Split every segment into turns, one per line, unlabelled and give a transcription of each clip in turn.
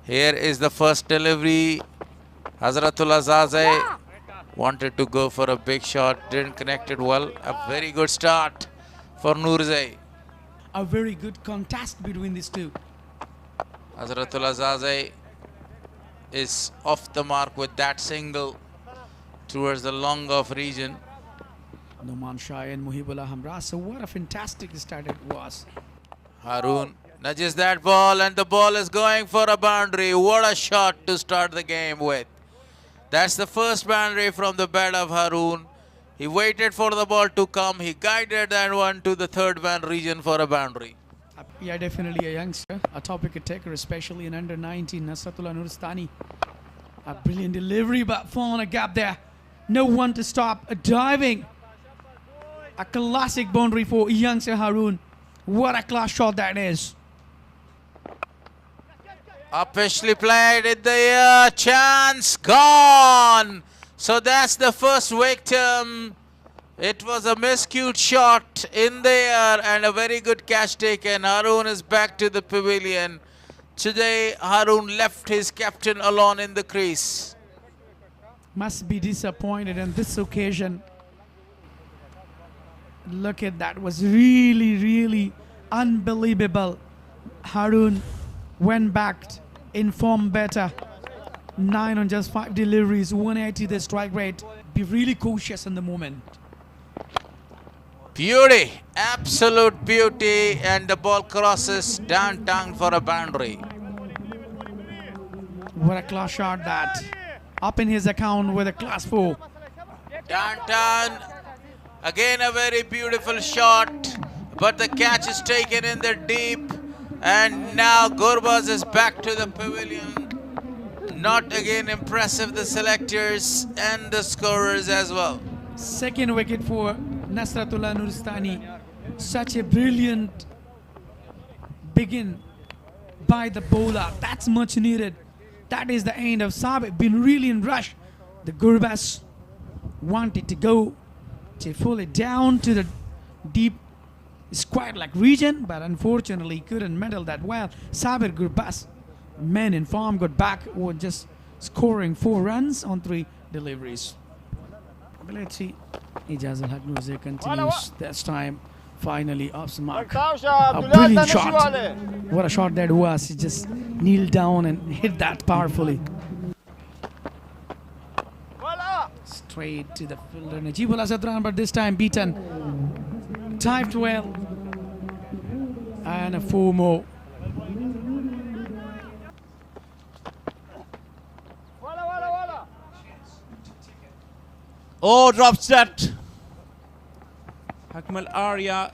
Here is the first delivery. Hazratullah Zazai wanted to go for a big shot, didn't connect it well. A very good start for Noorzai.
A very good contest between these two.
Hazratullah Zazai is off the mark with that single towards the long off region.
Numan Shah and Muhibullah Hamra. So what a fantastic start it was.
Haroon nudges that ball and the ball is going for a boundary. What a shot to start the game with. That's the first boundary from the bat of Haroon. He waited for the ball to come. He guided that one to the third man region for a boundary.
Yeah, definitely a youngster, a top wicket taker, especially in under 19. Nasratullah Nuristani. A brilliant delivery, but found a gap there. No one to stop. A diving. A classic boundary for youngster Haroon. What a class shot that is.
Officially played in the air. Chance gone. So that's the first victim. It was a miscued shot in the air and a very good catch taken. Haroon is back to the pavilion. Today, Haroon left his captain alone in the crease.
Must be disappointed on this occasion. Look at that. Was really, really unbelievable. Haroon went back in form better. 9 on just 5 deliveries, 180 the strike rate. Be really cautious in the moment.
Beauty, absolute beauty, and the ball crosses downtown for a boundary.
What a class shot that. Up in his account with a class 4.
Downtown, again a very beautiful shot, but the catch is taken in the deep, and now Gurbaz is back to the pavilion. Not again impressive, the selectors and the scorers as well.
Second wicket for Nasratullah Nuristani. Such a brilliant begin by the bowler. That's much needed. That is the end of Sabit. Been really in rush. The Gurbaz wanted to go to pull it down to the deep square like region, but unfortunately couldn't medal that well. Sabir Gurbaz, men in form, got back, were just scoring 4 runs on 3 deliveries. But let's see. Ijaz al-Haq Noorzai continues this time. Finally off the mark. A brilliant shot. What a shot that was. He just kneeled down and hit that powerfully. Straight to the fielder Najibullah Zadran, but this time beaten. Timed well. And a 4 more.
Oh, drops that. Akmal Arya,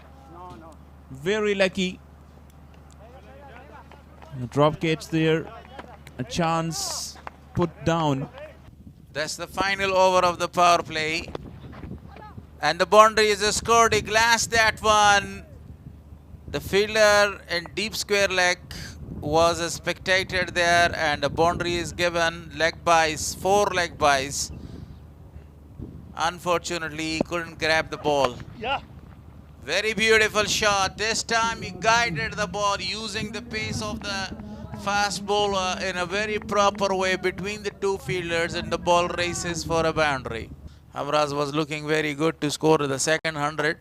very lucky. A drop catch there. A chance put down.
That's the final over of the power play. And the boundary is scored. He glassed that one. The fielder in deep square leg was a spectator there, and the boundary is given. Leg byes, 4 leg byes. Unfortunately, he couldn't grab the ball.
Yeah.
Very beautiful shot. This time he guided the ball using the pace of the fast bowler in a very proper way between the 2 fielders, and the ball races for a boundary. Hamraz was looking very good to score the second 100.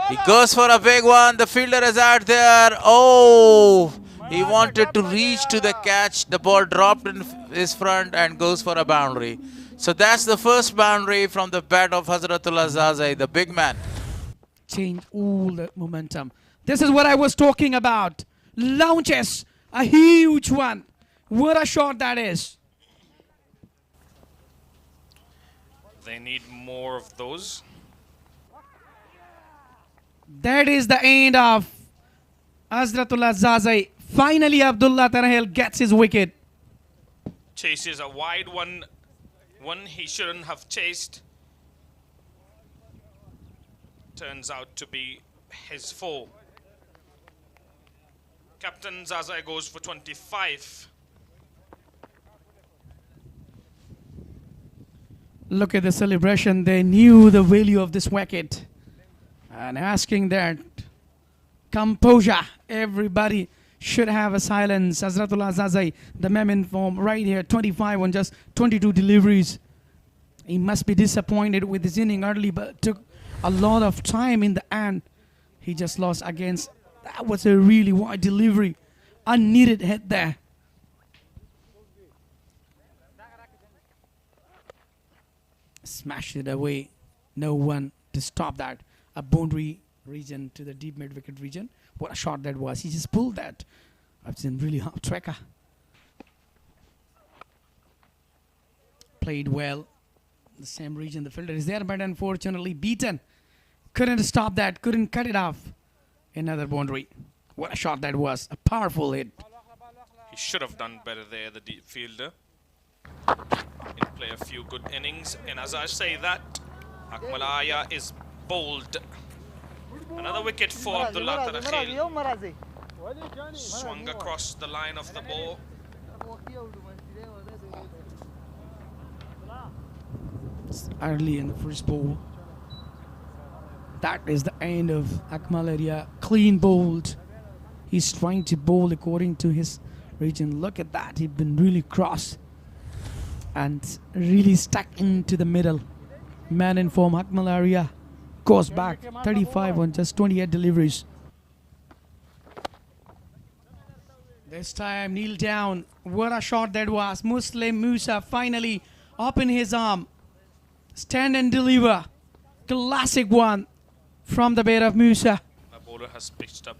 He goes for a big one. The fielder is out there. Oh, he wanted to reach to the catch. The ball dropped in his front and goes for a boundary. So that's the first boundary from the bat of Hazratullah Zazai, the big man.
Change all the momentum. This is what I was talking about. Launches, a huge one. What a shot that is.
They need more of those.
That is the end of Hazratullah Zazai. Finally, Abdullah Tarahel gets his wicket.
Chases a wide one. One he shouldn't have chased. Turns out to be his foe. Captain Zazai goes for 25.
Look at the celebration. They knew the value of this wicket. And asking that composure, everybody should have a silence. Hazratullah Zazai, the mem in form right here, 25 on just 22 deliveries. He must be disappointed with his inning early, but took a lot of time in the end. He just lost against. That was a really wide delivery. Unneeded hit there. Smashed it away. No one to stop that. A boundary region to the deep mid-wicket region. What a shot that was. He just pulled that. I've seen really hard tracker. Played well. The same region. The fielder is there, but unfortunately beaten. Couldn't stop that. Couldn't cut it off. Another boundary. What a shot that was. A powerful hit.
He should have done better there, the deep fielder. He'll play a few good innings. And as I say that, Akmalaya is bowled. Another wicket for Abdullah Tarakhil. Swung across the line of the ball.
Early in the first ball. That is the end of Akmalaya. Clean bowled. He's trying to bowl according to his region. Look at that. He's been really cross and really stuck into the middle. Man in form, Akmalaya goes back 35 on just 28 deliveries. This time, kneel down. What a shot that was. Muslim Musa finally open his arm. Stand and deliver. Classic one from the bat of Musa.
The bowler has pitched up.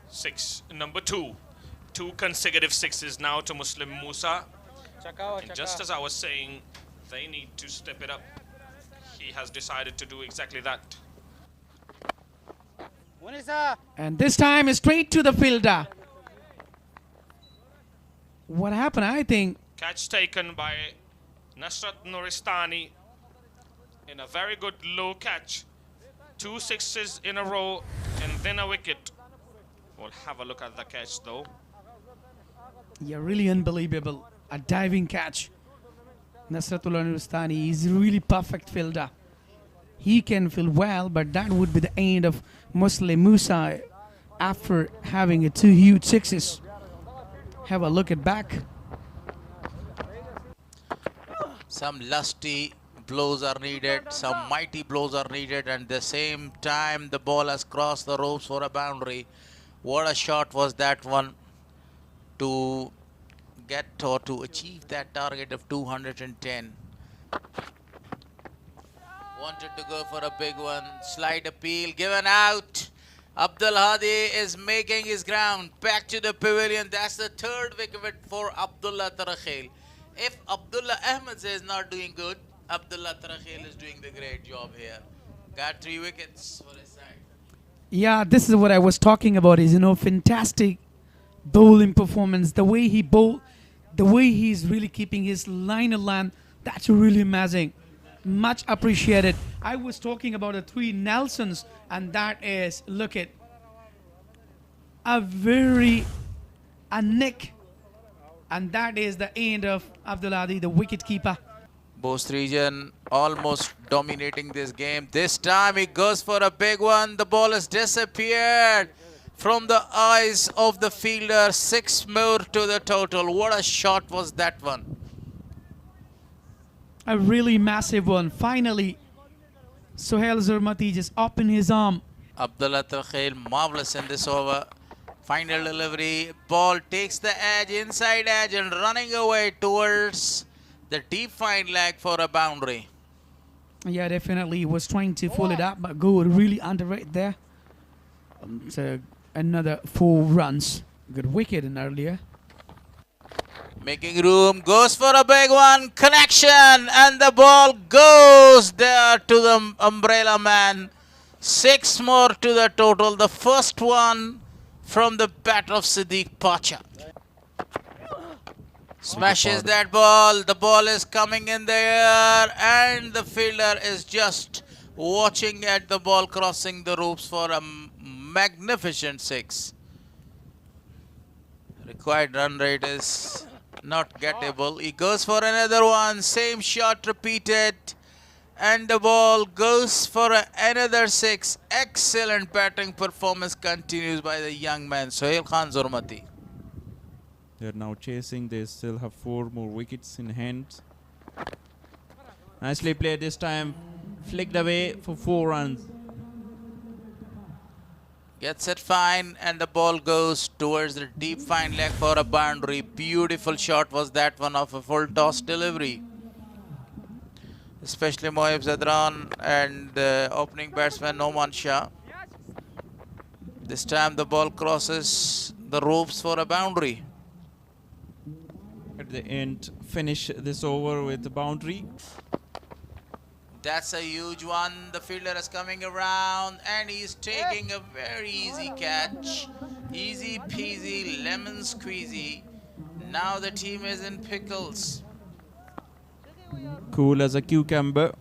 6, number 2. 2 consecutive sixes now to Muslim Musa. And just as I was saying, they need to step it up. He has decided to do exactly that.
And this time straight to the fielder. What happened? I think
Catch taken by Nusrat Nuristani in a very good low catch. 2 sixes in a row and then a wicket. We'll have a look at the catch though.
yeah, really unbelievable. A diving catch. Nasratullah Nuristani is really perfect fielder. He can field well, but that would be the end of Muslim Musa after having 2 huge sixes. Have a look at back.
Some lusty blows are needed, some mighty blows are needed, and at the same time the ball has crossed the ropes for a boundary. What a shot was that one to get or to achieve that target of 210. Wanted to go for a big one. Slight appeal given out. Abdul Hadi is making his ground. Back to the pavilion. That's the 3rd wicket for Abdullah Tarakhil. If Abdullah Ahmed is not doing good, Abdullah Tarakhil is doing the great job here. Got 3 wickets for his side.
Yeah, this is what I was talking about. Is fantastic bowling performance. The way he bowled, the way he's really keeping his line of land. That's really amazing. Much appreciated. I was talking about the 3 Nelsons, and that is, look at a nick, and that is the end of Abdul Hadi, the wicket keeper.
Bost region almost dominating this game. This time he goes for a big one. The ball has disappeared from the eyes of the fielder. 6 more to the total. What a shot was that one.
A really massive one. Finally, Sohail Zurmati just opened his arm.
Abdullah Tarakhil marvelous in this over. Final delivery. Ball takes the edge, inside edge, and running away towards the deep fine leg for a boundary.
Yeah, definitely. He was trying to pull it up, but go really under it there. So another 4 runs. Good wicket in earlier.
Making room, goes for a big one, connection, and the ball goes there to the umbrella man. 6 more to the total. The first one from the bat of Siddiq Pacha. Smashes that ball. The ball is coming in the air, and the fielder is just watching at the ball crossing the ropes for a magnificent 6. Required run rate is not gettable. He goes for another one. Same shot repeated. And the ball goes for another 6. Excellent batting performance continues by the young man, Sohail Khan Zurmati.
They're now chasing. They still have 4 more wickets in hand. Nicely played this time. Flicked away for 4 runs.
Gets it fine, and the ball goes towards the deep fine leg for a boundary. Beautiful shot was that one of a full toss delivery. Especially Mohib Zadran and the opening batsman Noman Shah. This time the ball crosses the ropes for a boundary.
At the end, finish this over with a boundary.
That's a huge one. The fielder is coming around and he's taking a very easy catch. Easy peasy, lemon squeezy. Now the team is in pickles.
Cool as a cucumber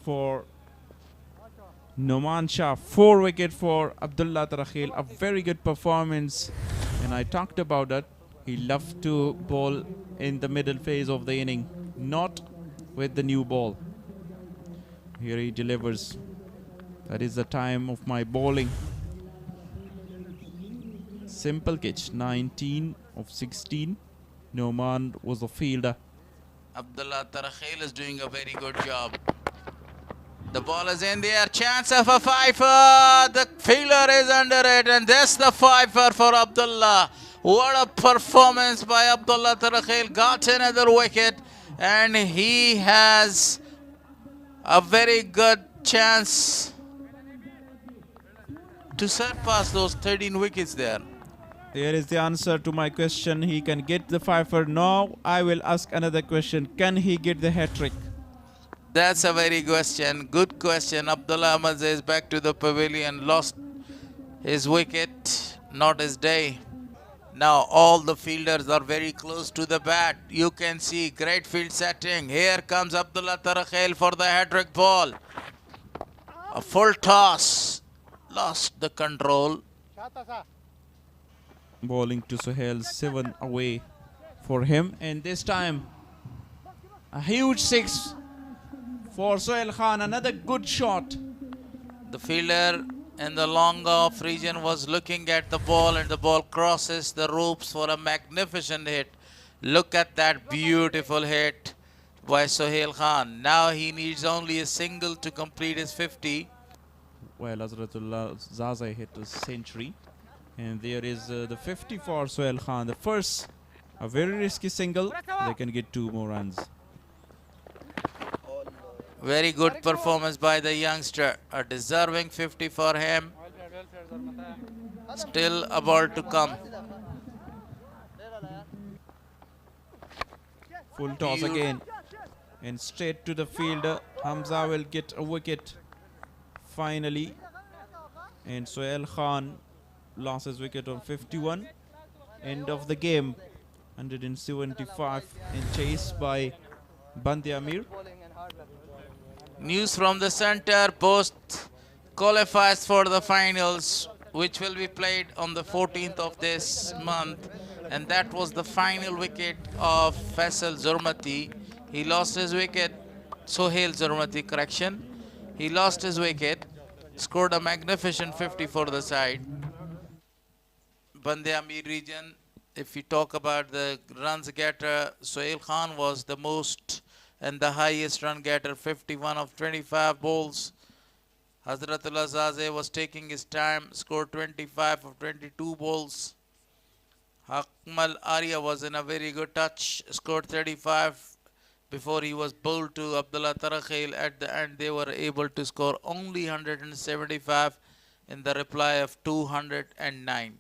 for Noman Shah. 4 wicket for Abdullah Tarakhil. A very good performance. And I talked about that. He loved to bowl in the middle phase of the inning, not with the new ball. Here he delivers. That is the time of my bowling. Simple catch. 19 of 16. Noman was a fielder.
Abdullah Tarakhil is doing a very good job. The ball is in there. Chance of a fifer. The fielder is under it. And that's the fifer for Abdullah. What a performance by Abdullah Tarakhil. Got another wicket. And he has a very good chance to surpass those 13 wickets there.
There is the answer to my question. He can get the fifer. Now I will ask another question. Can he get the hat-trick?
That's a very question. Good question. Abdullah Ahmad is back to the pavilion. Lost his wicket. Not his day. Now all the fielders are very close to the bat. You can see great field setting. Here comes Abdullah Tarakhil for the hat-trick ball. A full toss. Lost the control.
Bowling to Sohail, 7 away for him. And this time, a huge 6 for Sohail Khan. Another good shot.
The fielder in the long off region was looking at the ball, and the ball crosses the ropes for a magnificent hit. Look at that beautiful hit by Sohail Khan. Now he needs only a single to complete his 50.
Well, Azratullah Zaza hit a century. And there is the 50 for Sohail Khan. The first, a very risky single. They can get 2 more runs.
Very good performance by the youngster. A deserving 50 for him. Still a ball to come.
Full toss again. And straight to the fielder. Hamza will get a wicket. Finally. And Sohail Khan lost his wicket on 51. End of the game. 175 and chased by Band-e-Amir.
News from the center. Bost qualifies for the finals, which will be played on the 14th of this month. And that was the final wicket of Faisal Zurmati. He lost his wicket. Sohail Zurmati, correction. He lost his wicket. Scored a magnificent 50 for the side. Band-e-Amir region, if you talk about the runs getter, Sohail Khan was the most and the highest run getter, 51 of 25 balls. Hazratullah Zazeh was taking his time, scored 25 of 22 balls. Akmal Arya was in a very good touch, scored 35 before he was bowled to Abdullah Tarakhil. At the end, they were able to score only 175 in the reply of 209.